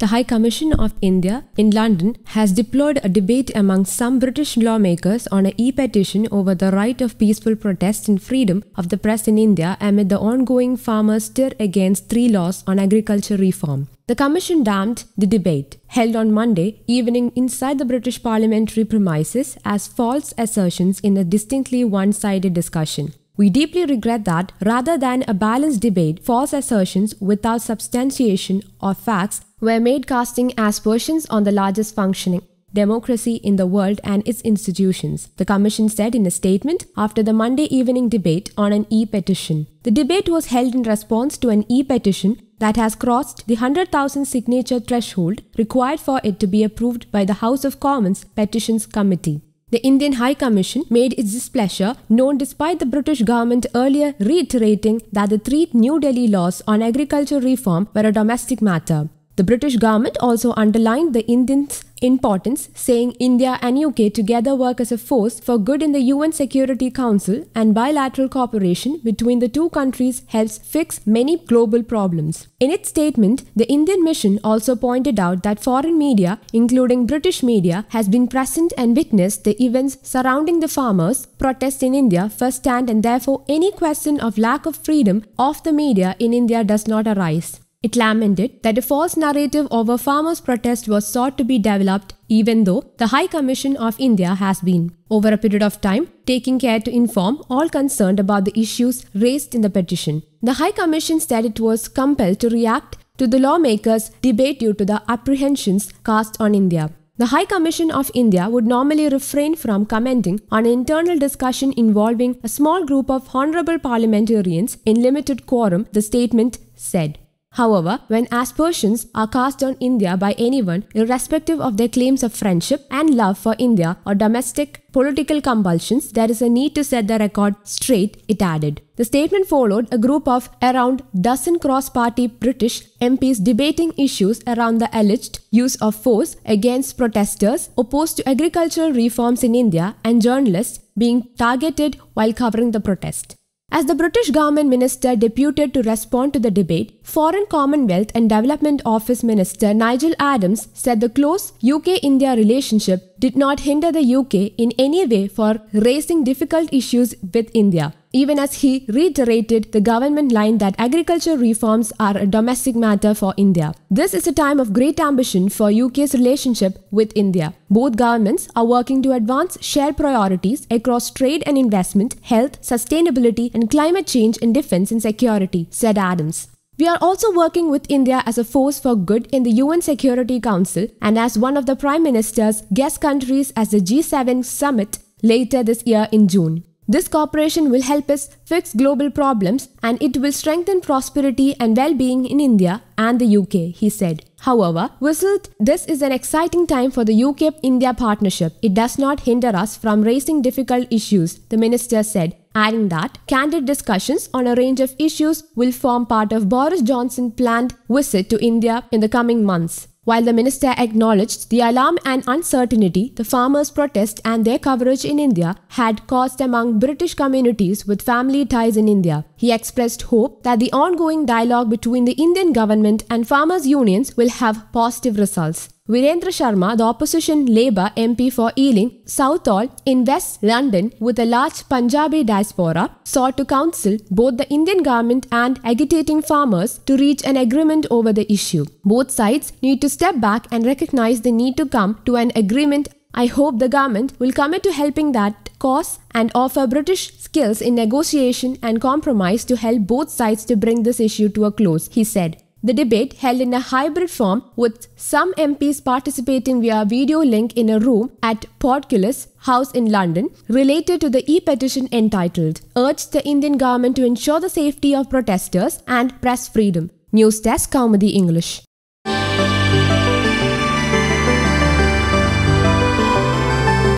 The High Commission of India in London has deployed a debate among some British lawmakers on an e-petition over the right of peaceful protest and freedom of the press in India amid the ongoing farmers' stir against 3 laws on agriculture reform. The Commission damned the debate, held on Monday evening inside the British parliamentary premises, as false assertions in a distinctly one-sided discussion. We deeply regret that, rather than a balanced debate, false assertions without substantiation or facts were made, casting aspersions on the largest functioning democracy in the world and its institutions, the Commission said in a statement after the Monday evening debate on an e-petition. The debate was held in response to an e-petition that has crossed the 100,000 signature threshold required for it to be approved by the House of Commons Petitions Committee. The Indian High Commission made its displeasure known despite the British government earlier reiterating that the 3 New Delhi laws on agriculture reform were a domestic matter. The British government also underlined the Indians' importance, saying India and UK together work as a force for good in the UN Security Council, and bilateral cooperation between the 2 countries helps fix many global problems. In its statement, the Indian mission also pointed out that foreign media, including British media, has been present and witnessed the events surrounding the farmers' protests in India firsthand, and therefore any question of lack of freedom of the media in India does not arise. It lamented that a false narrative over farmers' protest was sought to be developed, even though the High Commission of India has been, over a period of time, taking care to inform all concerned about the issues raised in the petition. The High Commission said it was compelled to react to the lawmakers' debate due to the apprehensions cast on India. The High Commission of India would normally refrain from commenting on an internal discussion involving a small group of honourable parliamentarians in limited quorum, the statement said. However, when aspersions are cast on India by anyone, irrespective of their claims of friendship and love for India or domestic political compulsions, there is a need to set the record straight, it added. The statement followed a group of around dozen cross-party British MPs debating issues around the alleged use of force against protesters opposed to agricultural reforms in India and journalists being targeted while covering the protest. As the British government minister deputed to respond to the debate, Foreign Commonwealth and Development Office Minister Nigel Adams said the close UK-India relationship did not hinder the UK in any way for raising difficult issues with India, even as he reiterated the government line that agriculture reforms are a domestic matter for India. This is a time of great ambition for UK's relationship with India. Both governments are working to advance shared priorities across trade and investment, health, sustainability, and climate change in defence and security, said Adams. We are also working with India as a force for good in the UN Security Council and as one of the Prime Minister's guest countries at the G7 summit later this year in June. This cooperation will help us fix global problems and it will strengthen prosperity and well-being in India and the UK, he said. However, this is an exciting time for the UK-India partnership. It does not hinder us from raising difficult issues, the minister said, adding that candid discussions on a range of issues will form part of Boris Johnson's planned visit to India in the coming months. While the minister acknowledged the alarm and uncertainty the farmers' protest and their coverage in India had caused among British communities with family ties in India, he expressed hope that the ongoing dialogue between the Indian government and farmers' unions will have positive results. Virendra Sharma, the opposition Labour MP for Ealing, Southall in West London with a large Punjabi diaspora, sought to counsel both the Indian government and agitating farmers to reach an agreement over the issue. Both sides need to step back and recognize the need to come to an agreement. I hope the government will commit to helping that cause and offer British skills in negotiation and compromise to help both sides to bring this issue to a close, he said. The debate, held in a hybrid form with some MPs participating via video link in a room at Portcullis House in London, related to the e-petition entitled, urged the Indian government to ensure the safety of protesters and press freedom. News Desk, Kaumudi English.